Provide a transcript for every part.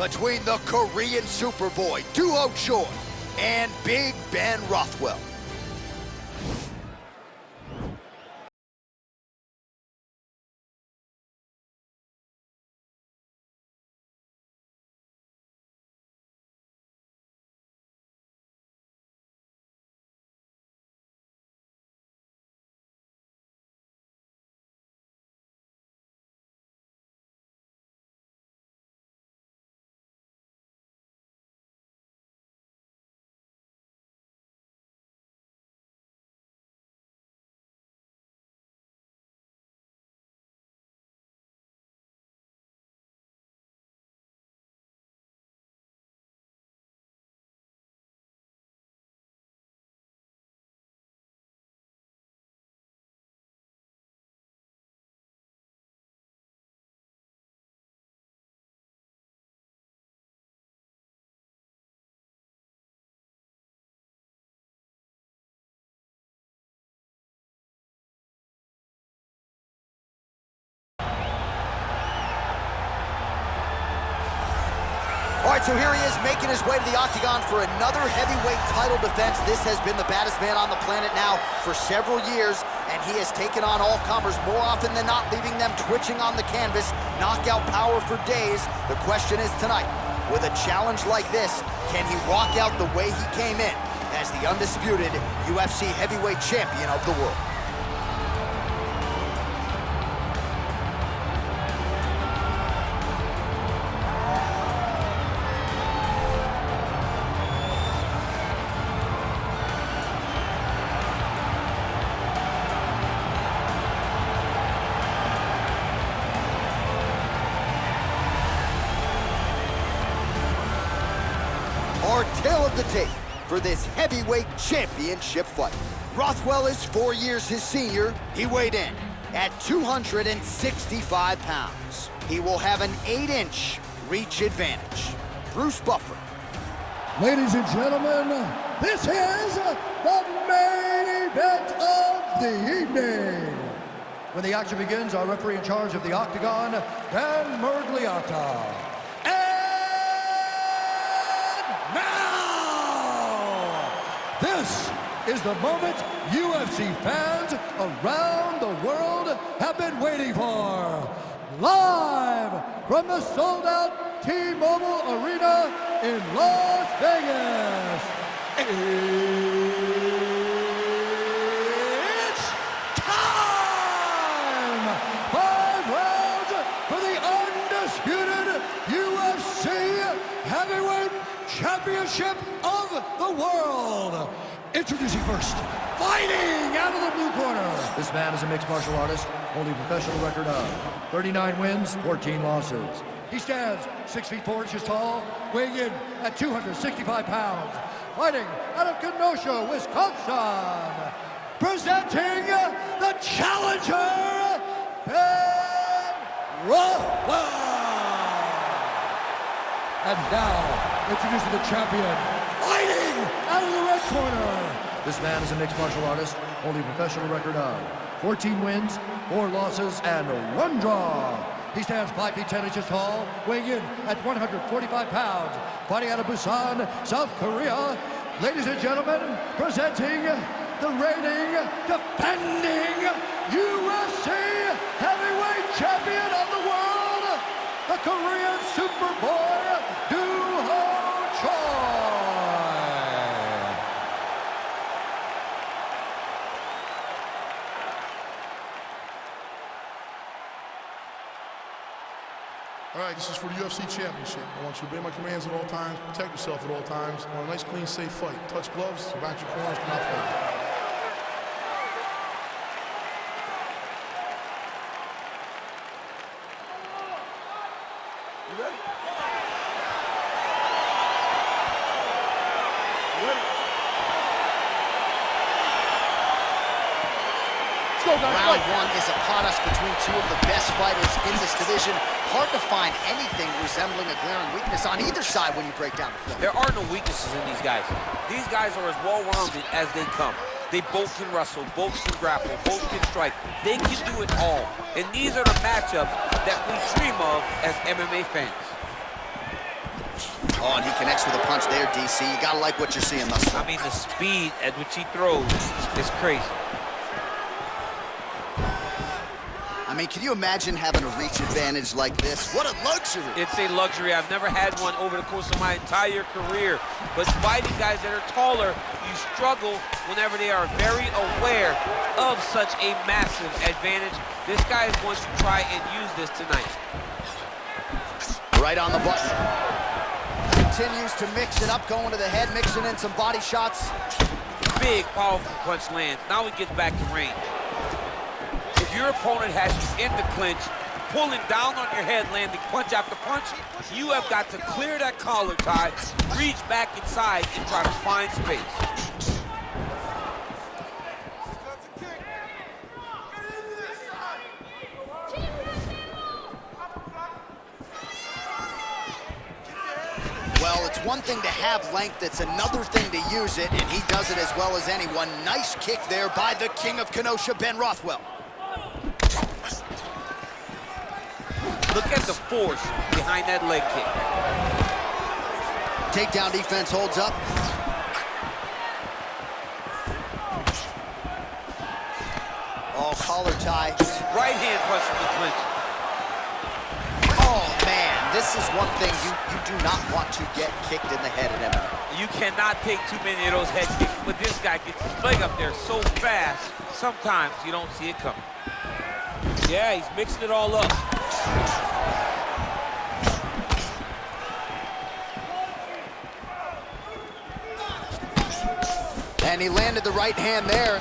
Between the Korean Superboy, Doo-Ho Choi, and Big Ben Rothwell. All right, so here he is making his way to the octagon for another heavyweight title defense. This has been the baddest man on the planet now for several years, and he has taken on all comers more often than not, leaving them twitching on the canvas, knockout power for days. The question is tonight, with a challenge like this, can he walk out the way he came in as the undisputed UFC heavyweight champion of the world? Our tale of the tape for this heavyweight championship fight. Rothwell is 4 years his senior. He weighed in at 265 pounds. He will have an 8-inch reach advantage. Bruce Buffer. Ladies and gentlemen, this is the main event of the evening. When the action begins, our referee in charge of the octagon, Dan Miragliotta. This is the moment UFC fans around the world have been waiting for. Live from the sold-out T-Mobile Arena in Las Vegas. It's time! 5 rounds for the undisputed UFC Heavyweight Championship of the world. Introducing first, fighting out of the blue corner. This man is a mixed martial artist, holding a professional record of 39 wins, 14 losses. He stands 6 feet 4 inches tall, weighing in at 265 pounds. Fighting out of Kenosha, Wisconsin. Presenting the challenger, Ben Rothwell. And now, introducing the champion, fighting out of the red corner. This man is a mixed martial artist, holding a professional record of 14 wins, 4 losses, and 1 draw. He stands 5 feet 10 inches tall, weighing in at 145 pounds, fighting out of Busan, South Korea. Ladies and gentlemen, presenting the reigning, defending UFC heavyweight champion of the world, the Korean Superboy, Doo-Ho Choi. All right, this is for the UFC Championship. I want you to obey my commands at all times, protect yourself at all times. I want a nice, clean, safe fight. Touch gloves, back your corners, come out fighting. You ready? Round 1 is upon us between two of the best fighters in this division. Hard to find anything resembling a glaring weakness on either side when you break down the film. There are no weaknesses in these guys. These guys are as well-rounded as they come. They both can wrestle, both can grapple, both can strike. They can do it all. And these are the matchups that we dream of as MMA fans. Oh, and he connects with a punch there, DC. You gotta like what you're seeing thus far. I mean, the speed at which he throws is crazy. I mean, can you imagine having a reach advantage like this? What a luxury. It's a luxury. I've never had one over the course of my entire career. But fighting guys that are taller, you struggle whenever they are very aware of such a massive advantage. This guy is going to try and use this tonight. Right on the button. Continues to mix it up, going to the head, mixing in some body shots. Big, powerful punch lands. Now he gets back in range. If your opponent has you in the clinch, pulling down on your head, landing punch after punch, you have got to clear that collar tie, reach back inside, and try to find space. Well, it's one thing to have length, it's another thing to use it, and he does it as well as anyone. Nice kick there by the king of Kenosha, Ben Rothwell. Look at the force behind that leg kick. Takedown defense holds up. Oh, collar tie. Right hand punch from the clinch. Oh, man, this is one thing you do not want to get kicked in the head at MMA. You cannot take too many of those head kicks, but this guy gets his leg up there so fast, sometimes you don't see it coming. Yeah, he's mixing it all up. And he landed the right hand there.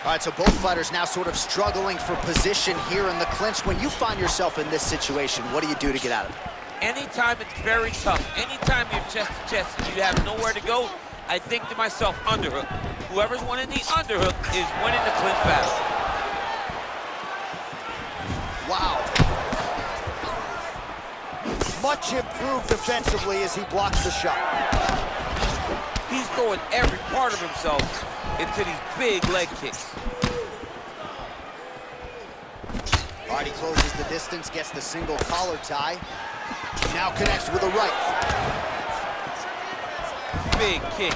All right, so both fighters now sort of struggling for position here in the clinch. When you find yourself in this situation, what do you do to get out of it? Anytime it's very tough, anytime you're chest to chest and you have nowhere to go, I think to myself, underhook. Whoever's winning the underhook is winning the clinch battle. Wow. Much improved defensively as he blocks the shot. He's throwing every part of himself into these big leg kicks. All right, he closes the distance, gets the single collar tie. Now connects with a right. Big kick.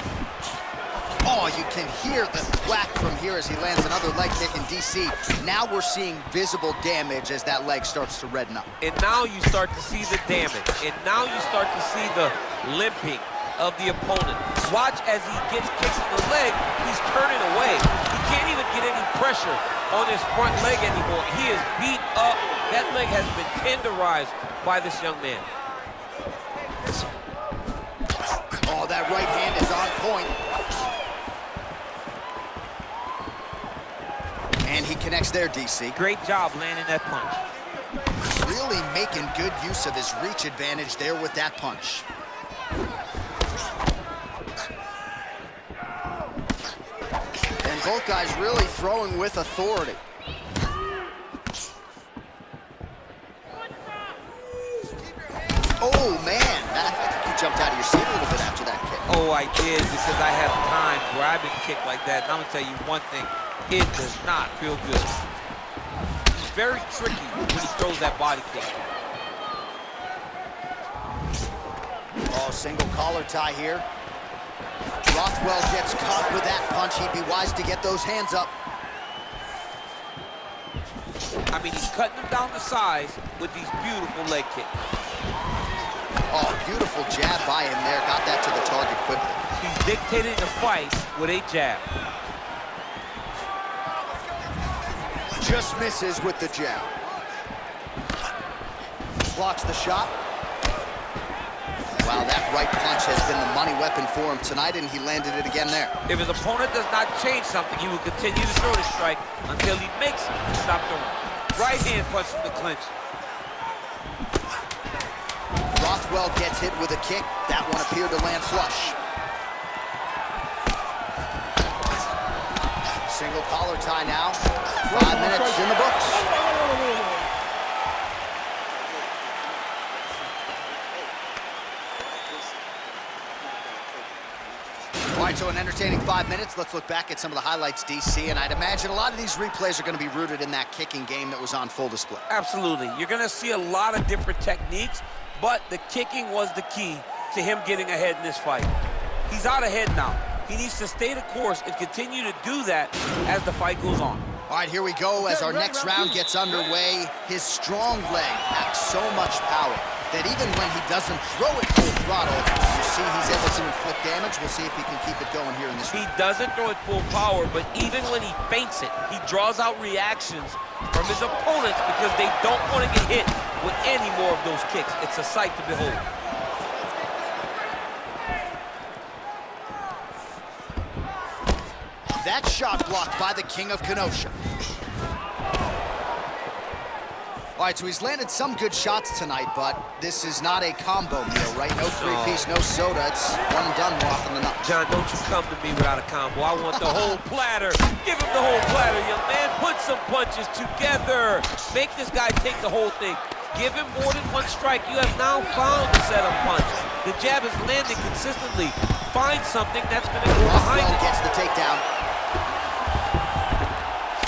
Oh, you can hear the thwack from here as he lands another leg kick in DC. Now we're seeing visible damage as that leg starts to redden up. And now you start to see the damage. And now you start to see the limping of the opponent. Watch as he gets kicked in the leg, he's turning away. He can't even get any pressure on his front leg anymore. He is beat up. That leg has been tenderized by this young man. Oh, that right hand is on point. And he connects there, DC. Great job landing that punch. Really making good use of his reach advantage there with that punch. And both guys really throwing with authority. Oh, man. I think you jumped out of your seat a little bit after that kick. Oh, I did, because I have times where I've been kicked like that. And I'm going to tell you one thing. It does not feel good. It's very tricky when he throws that body kick. Oh, single collar tie here. Rothwell gets caught with that punch. He'd be wise to get those hands up. I mean, he's cutting them down to size with these beautiful leg kicks. Oh, beautiful jab by him there. Got that to the target quickly. He's dictating the fight with a jab. Just misses with the jab. Blocks the shot. Wow, that right punch has been the money weapon for him tonight, and he landed it again there. If his opponent does not change something, he will continue to throw the strike until he makes him stop throwing. Right hand punch from the clinch. Rothwell gets hit with a kick. That one appeared to land flush. Single collar tie now. 5 minutes in the books. All right, so an entertaining 5 minutes. Let's look back at some of the highlights, DC, and I'd imagine a lot of these replays are going to be rooted in that kicking game that was on full display. Absolutely. You're going to see a lot of different techniques, but the kicking was the key to him getting ahead in this fight. He's out ahead now. He needs to stay the course and continue to do that as the fight goes on. All right, here we go as our next round gets underway. His strong leg packs so much power that even when he doesn't throw it full throttle, you see he's able to inflict damage. We'll see if he can keep it going here in this round. He doesn't throw it full power, but even when he feints it, he draws out reactions from his opponents because they don't want to get hit with any more of those kicks. It's a sight to behold. That shot blocked by the King of Kenosha. All right, so he's landed some good shots tonight, but this is not a combo meal, right? No three-piece, no soda. It's one and done more often than not. John, don't you come to me without a combo. I want the whole platter. Give him the whole platter, young man. Put some punches together. Make this guy take the whole thing. Give him more than one strike. You have now found the setup punch. The jab is landing consistently. Find something that's going to go behind it. Gets the takedown.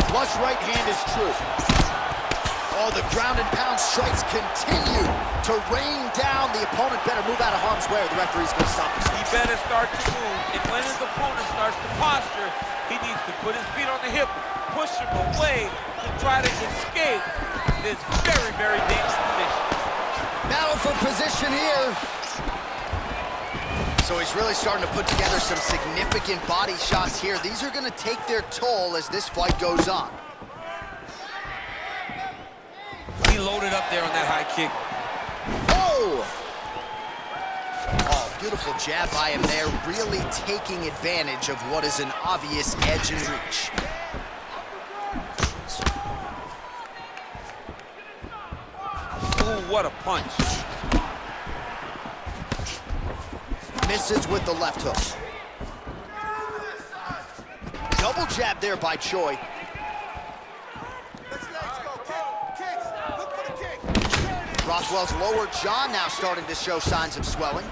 Flush right hand is true. Oh, the ground and pound strikes continue to rain down. The opponent better move out of harm's way or the referee's going to stop this. He better start to move. And when his opponent starts to posture, he needs to put his feet on the hip, push him away to try to escape this very, very dangerous position. Battle for position here. So he's really starting to put together some significant body shots here. These are going to take their toll as this fight goes on. He loaded up there on that high kick. Oh! Oh, beautiful jab by him there, really taking advantage of what is an obvious edge and reach. Ooh, what a punch. Misses with the left hook. Double jab there by Choi. Rothwell's lower jaw now starting to show signs of swelling.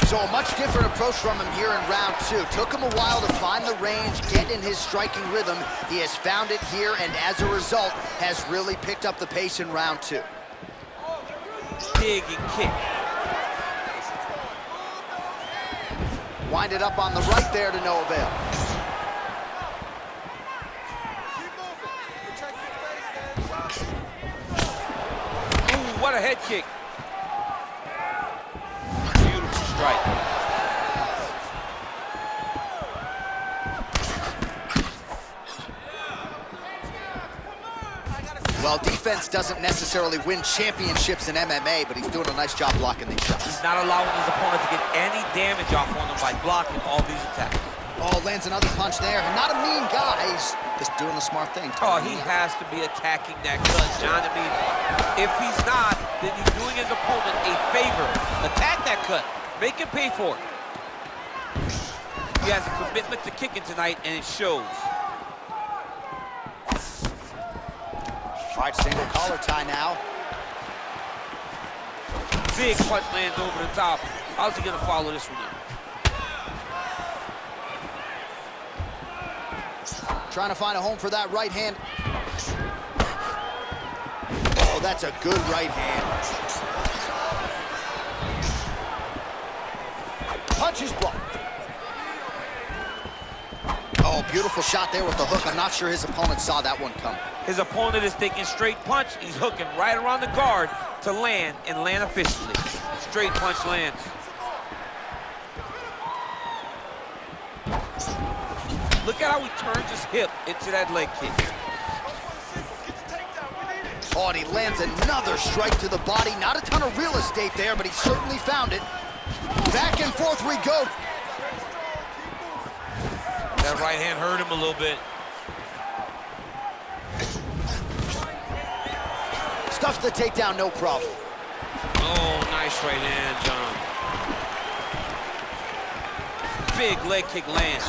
So a much different approach from him here in round two. Took him a while to find the range, get in his striking rhythm. He has found it here, and as a result, has really picked up the pace in round two. Big and kick. Winded up on the right there to no avail. Ooh, what a head kick. Beautiful strike. Well, defense doesn't necessarily win championships in MMA, but he's doing a nice job blocking these shots. He's not allowing his opponent to get any damage off on him by blocking all these attacks. Oh, lands another punch there. Not a mean guy. He's just doing the smart thing. Oh, he has to be attacking that cut, John. I mean, if he's not, then he's doing his opponent a favor. Attack that cut. Make him pay for it. He has a commitment to kicking tonight, and it shows. All right, single collar tie now. Big punch lands over the top. How's he gonna follow this one up? Trying to find a home for that right hand. Oh, that's a good right hand. Punch is blocked. Oh, beautiful shot there with the hook. I'm not sure his opponent saw that one coming. His opponent is taking straight punch. He's hooking right around the guard to land and land efficiently. Straight punch lands. Look at how he turns his hip into that leg kick. Oh, and he lands another strike to the body. Not a ton of real estate there, but he certainly found it. Back and forth we go. That right hand hurt him a little bit. Stuffs the takedown, no problem. Oh, nice right hand, John. Big leg kick lands.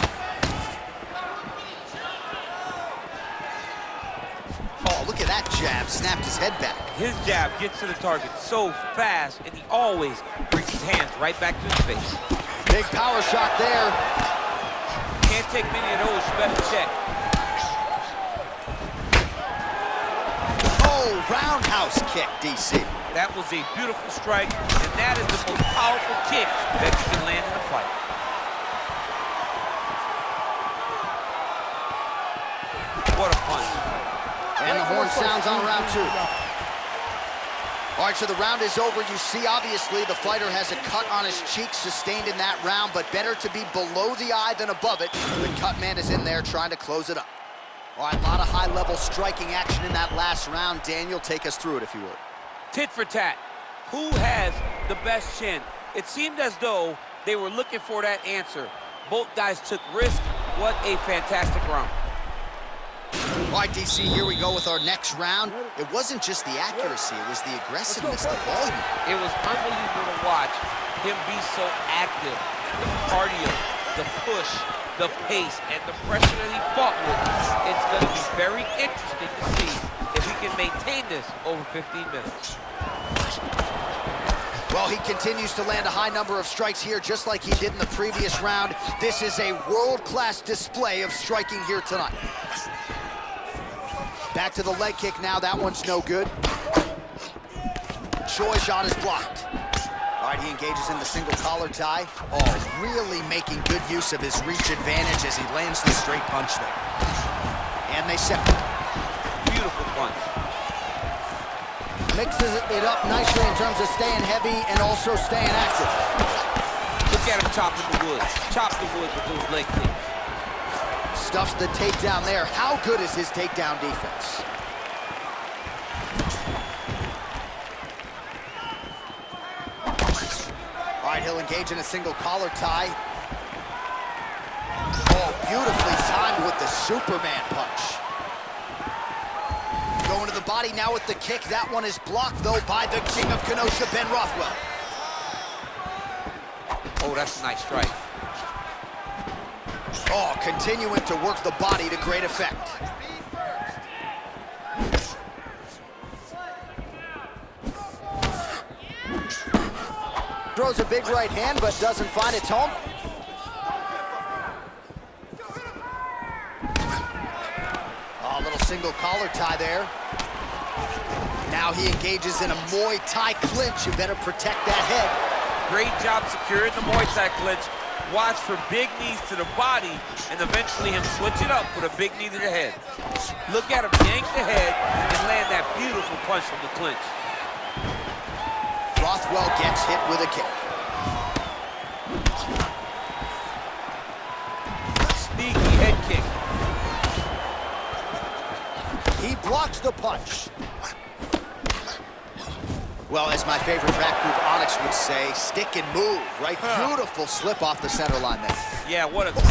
Oh, look at that jab. Snapped his head back. His jab gets to the target so fast, and he always brings his hands right back to his face. Big power shot there. Can't take many of those, you better check. Oh, roundhouse kick, DC. That was a beautiful strike, and that is the most powerful kick that you can land in a fight. What a punch. And the horn sounds on round 2. All right, so the round is over. You see, obviously, the fighter has a cut on his cheek sustained in that round, but better to be below the eye than above it. The cut man is in there trying to close it up. All right, a lot of high-level striking action in that last round. Daniel, take us through it, if you would. Tit for tat. Who has the best chin? It seemed as though they were looking for that answer. Both guys took risk. What a fantastic round. All right, DC, here we go with our next round. It wasn't just the accuracy, it was the aggressiveness, the volume. It was unbelievable to watch him be so active. The cardio, the push, the pace, and the pressure that he fought with. It's going to be very interesting to see if he can maintain this over 15 minutes. Well, he continues to land a high number of strikes here, just like he did in the previous round. This is a world-class display of striking here tonight. Back to the leg kick now. That one's no good. Choi shot is blocked. All right, he engages in the single collar tie. Oh, really making good use of his reach advantage as he lands the straight punch there. And they separate. Beautiful punch. Mixes it up nicely in terms of staying heavy and also staying active. Look at him chopping the wood. Chop the wood with those leg kicks. Stuffs the takedown there. How good is his takedown defense? All right, he'll engage in a single collar tie. Oh, beautifully timed with the Superman punch. Going to the body now with the kick. That one is blocked, though, by the king of Kenosha, Ben Rothwell. Oh, that's a nice strike. Oh, continuing to work the body to great effect. Throws a big right hand, but doesn't find its home. Oh, a little single collar tie there. Now he engages in a Muay Thai clinch. You better protect that head. Great job securing the Muay Thai clinch. Watch for big knees to the body and eventually him switch it up with a big knee to the head. Look at him yank the head and land that beautiful punch from the clinch. Rothwell gets hit with a kick. Sneaky head kick. He blocks the punch. Well, as my favorite rap group Onyx would say, stick and move, right? Beautiful slip off the center line there. Yeah, what a... Right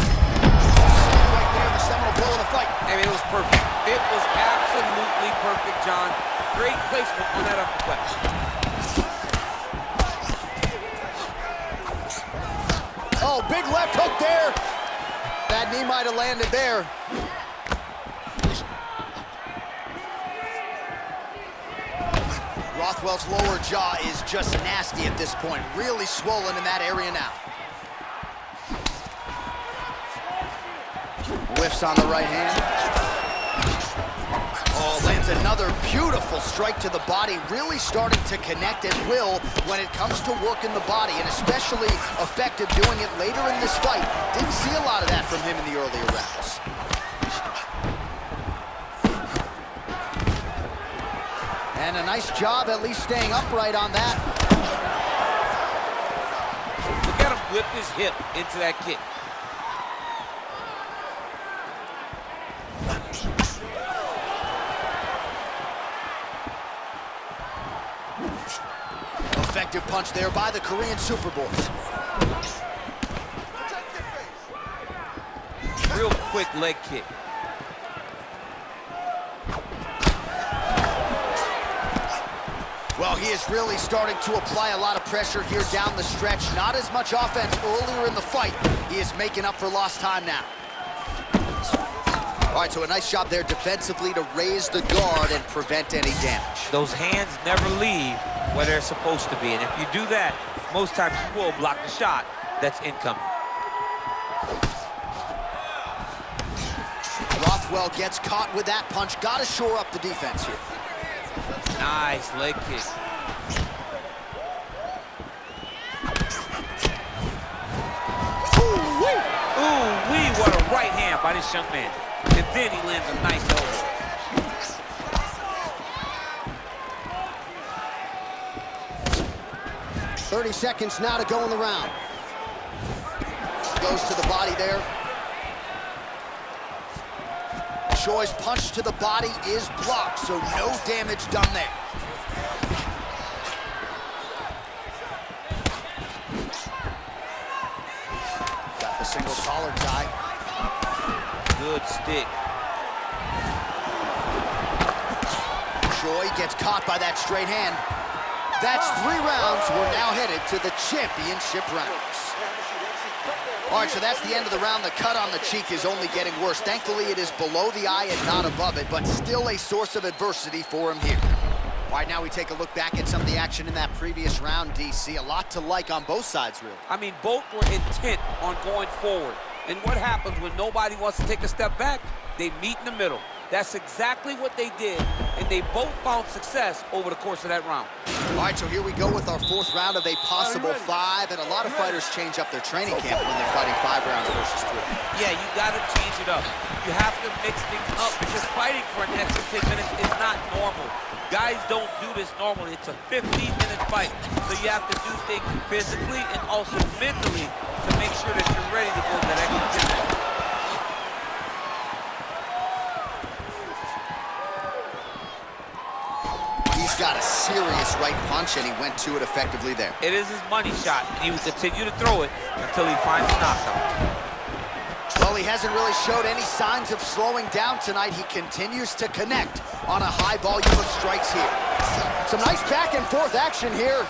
there, the seminal blow of the fight. I mean, it was perfect. It was absolutely perfect, John. Great placement on that uppercut. Oh, big left hook there. That knee might have landed there. Rothwell's lower jaw is just nasty at this point. Really swollen in that area now. Whiffs on the right hand. Oh, lands another beautiful strike to the body. Really starting to connect at will when it comes to working the body, and especially effective doing it later in this fight. Didn't see a lot of that from him in the earlier rounds. And a nice job at least staying upright on that. Look at him whip his hip into that kick. Effective punch there by the Korean Superboys. Real quick leg kick. Well, he is really starting to apply a lot of pressure here down the stretch. Not as much offense earlier in the fight. He is making up for lost time now. All right, so a nice job there defensively to raise the guard and prevent any damage. Those hands never leave where they're supposed to be, and if you do that, most times you will block the shot that's incoming. Rothwell gets caught with that punch. Got to shore up the defense here. Nice leg kick. Ooh-wee, what a right hand by this young man. And then he lands a nice elbow. .30 seconds now to go in the round. Goes to the body there. Choi's punch to the body is blocked, so no damage done there. Got the single collar tie. Good stick. Choi gets caught by that straight hand. That's 3 rounds. We're now headed to the championship rounds. All right, so that's the end of the round. The cut on the cheek is only getting worse. Thankfully, it is below the eye and not above it, but still a source of adversity for him here. All right, now we take a look back at some of the action in that previous round, DC. A lot to like on both sides, really. I mean, both were intent on going forward. And what happens when nobody wants to take a step back? They meet in the middle. That's exactly what they did, and they both found success over the course of that round. All right, so here we go with our 4th round of a possible 5, and a lot of fighters change up their training camp when they're fighting 5 rounds versus 3. Yeah, you gotta change it up. You have to mix things up because fighting for an extra 10 minutes is not normal. Guys don't do this normally. It's a 15-minute fight, so you have to do things physically and also mentally to make sure that you're ready to go to that extra 10 minutes. He's got a serious right punch, and he went to it effectively there. It is his money shot, and he will continue to throw it until he finds a knockout. Well, he hasn't really showed any signs of slowing down tonight. He continues to connect on a high volume of strikes here. Some nice back and forth action here.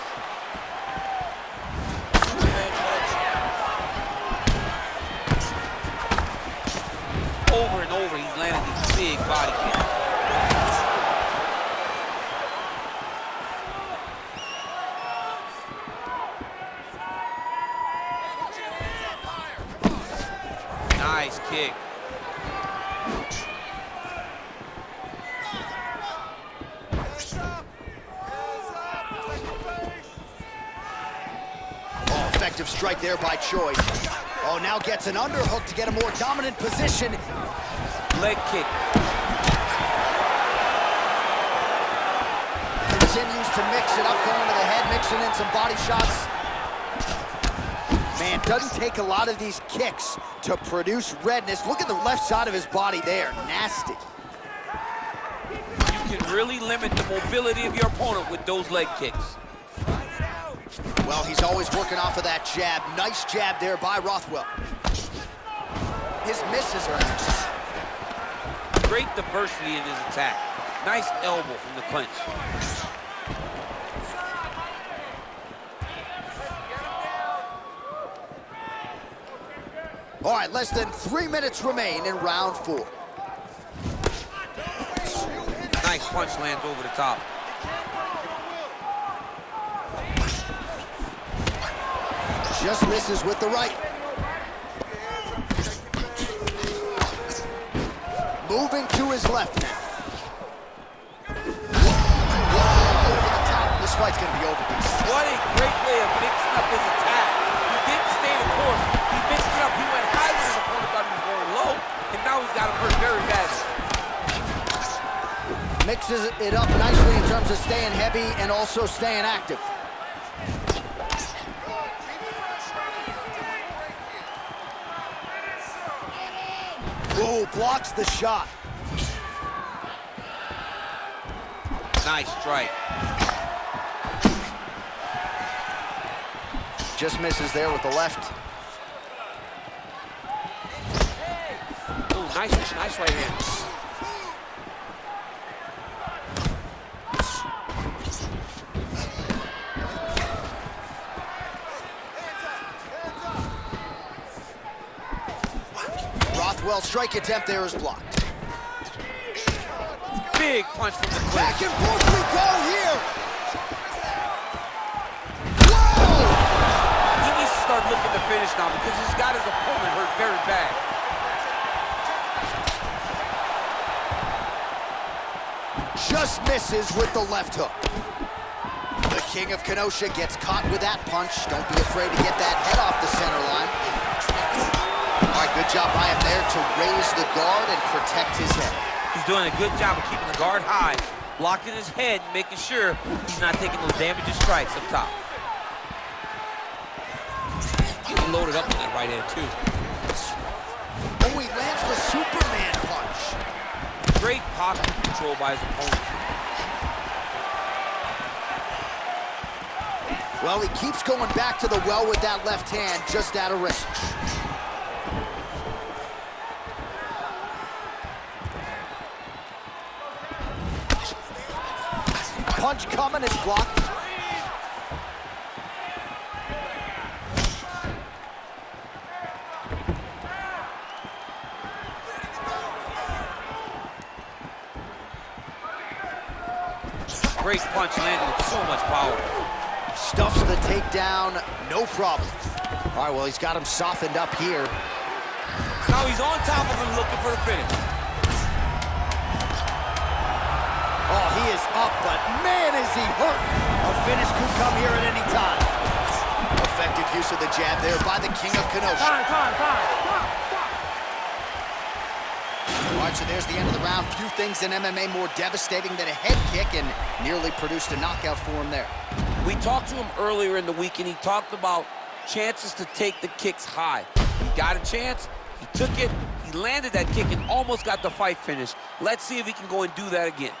Over and over, he's landing these big body kicks. Nice kick. Oh, effective strike there by Choi. Oh, now gets an underhook to get a more dominant position. Leg kick. Continues to mix it up, going to the head, mixing in some body shots. Man, doesn't take a lot of these kicks to produce redness. Look at the left side of his body there. Nasty. You can really limit the mobility of your opponent with those leg kicks. Well, he's always working off of that jab. Nice jab there by Rothwell. His misses are nice. Great diversity in his attack. Nice elbow from the clinch. All right, less than 3 minutes remain in round 4. Nice punch lands over the top. Just misses with the right. Moving to his left now. Whoa, over the top. This fight's gonna be over. What a great way of mixing up his attack. He didn't stay the course. He mixed it up. He went high when his opponent thought he was going low, and now he's got him hurt very badly. Mixes it up nicely in terms of staying heavy and also staying active. Oh, blocks the shot. Nice strike. Just misses there with the left. Ooh, nice right hand. Rothwell's strike attempt there is blocked. Big punch from the clinch. Back and forth we go here. Whoa! He needs to start looking to finish now because he's got his opponent hurt very bad. just misses with the left hook. The King of Kenosha gets caught with that punch. Don't be afraid to get that head off the center line. All right, good job by him there to raise the guard and protect his head. He's doing a good job of keeping the guard high, blocking his head, making sure he's not taking those damaging strikes up top. He loaded up on that right hand, too. Oh, he lands the Superman punch. Great posture control by his opponent. Well, he keeps going back to the well with that left hand, just out of range. Punch coming, it's blocked. Great punch landed with so much power. Stuffs the takedown, no problem. All right, well, he's got him softened up here. Now he's on top of him looking for the finish. Oh, he is up, but man, is he hurt. A finish could come here at any time. Effective use of the jab there by the King of Kenosha. All right, so there's the end of the round. Few things in MMA more devastating than a head kick, and nearly produced a knockout for him there. We talked to him earlier in the week, and he talked about chances to take the kicks high. He got a chance, he took it, he landed that kick and almost got the fight finished. Let's see if he can go and do that again.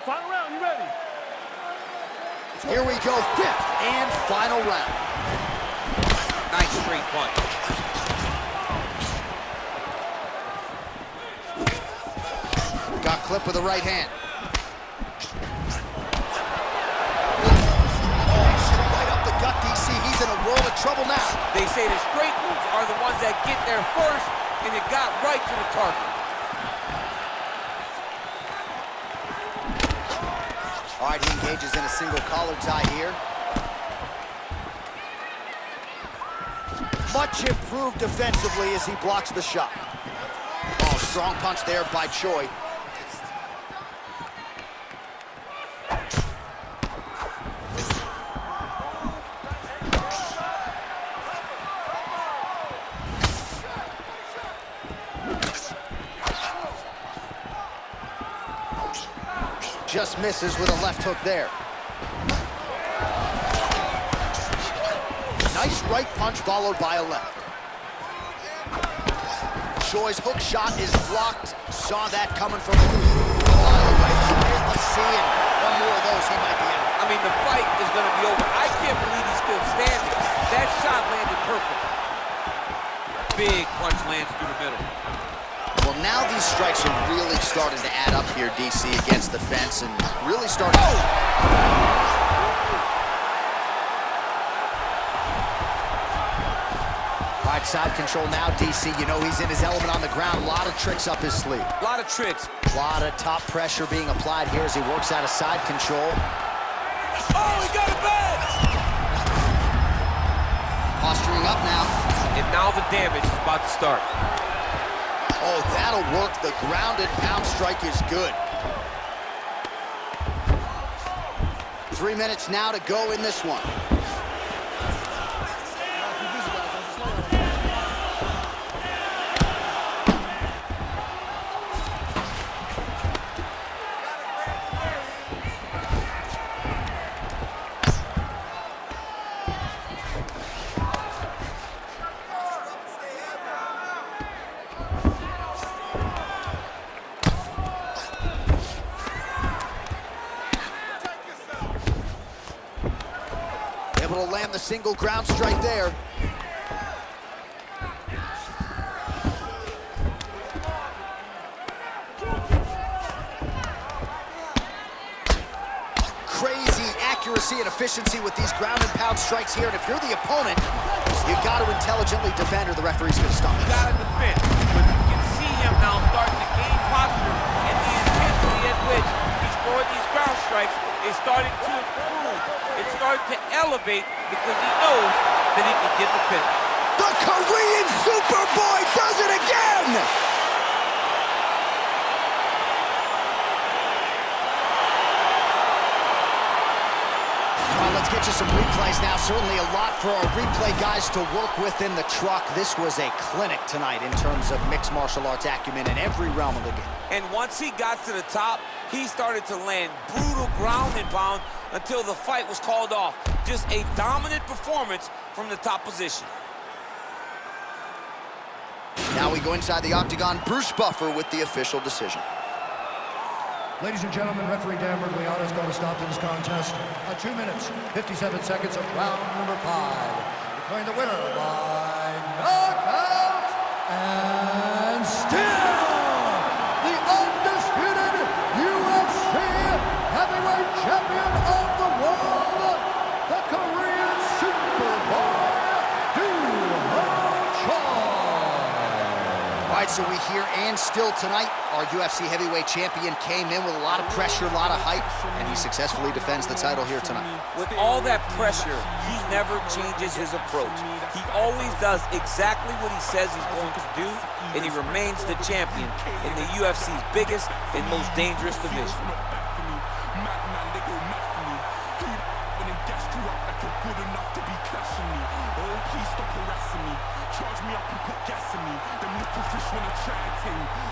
Final round, you ready? Here we go, fifth and final round. Nice straight punch. Got clipped with the right hand. Right up the gut, DC. He's in a world of trouble now. They say the straight moves are the ones that get there first, and it got right to the target. All right, he engages in a single collar tie here. Much improved defensively as he blocks the shot. Oh, strong punch there by Choi. Just misses with a left hook there. Nice right punch followed by a left. Choi's hook shot is blocked. Saw that coming from a mile away. Let's see, and one more of those, he might be out. I mean, the fight is going to be over. I can't believe he's still standing. That shot landed perfect. Big punch lands through the middle. Well, now these strikes are really starting to add up here, DC, against the fence, and really starting. Oh! All right, side control now, DC. You know he's in his element on the ground. A lot of tricks up his sleeve. A lot of tricks. A lot of top pressure being applied here as he works out of side control. Oh, he got it back! Posturing up now. And now the damage is about to start. Oh, that'll work. The grounded pound strike is good. 3 minutes now to go in this one. Able to land the single ground strike there. Crazy accuracy and efficiency with these ground and pound strikes here. And if you're the opponent, you got to intelligently defend or the referee's going to stop it. You got to defend. But you can see him now starting to gain posture and the intensity at which he's avoid these ground strikes is starting to improve. It's starting to elevate because he knows that he can get the finish. The Korean Superboy does it again! Let's get you some replays now. Certainly a lot for our replay guys to work with in the truck. This was a clinic tonight in terms of mixed martial arts acumen in every realm of the game. And once he got to the top, he started to land brutal ground and pound until the fight was called off. Just a dominant performance from the top position. Now we go inside the octagon. Bruce Buffer with the official decision. Ladies and gentlemen, referee Dan Mergliano has got a stop to this contest at 2 minutes, 57 seconds of round number 5. Declaring the winner by knockout and still the undisputed UFC heavyweight champion of the world, the Korean Superboy, Doo Ho Choi. All right, so we hear and still tonight, our UFC heavyweight champion came in with a lot of pressure, a lot of hype, and he successfully defends the title here tonight. With all that pressure, he never changes his approach. He always does exactly what he says he's going to do, and he remains the champion in the UFC's biggest and most dangerous division. Charge me up and put gas in me. Them little fish wanna try a thing. Oh,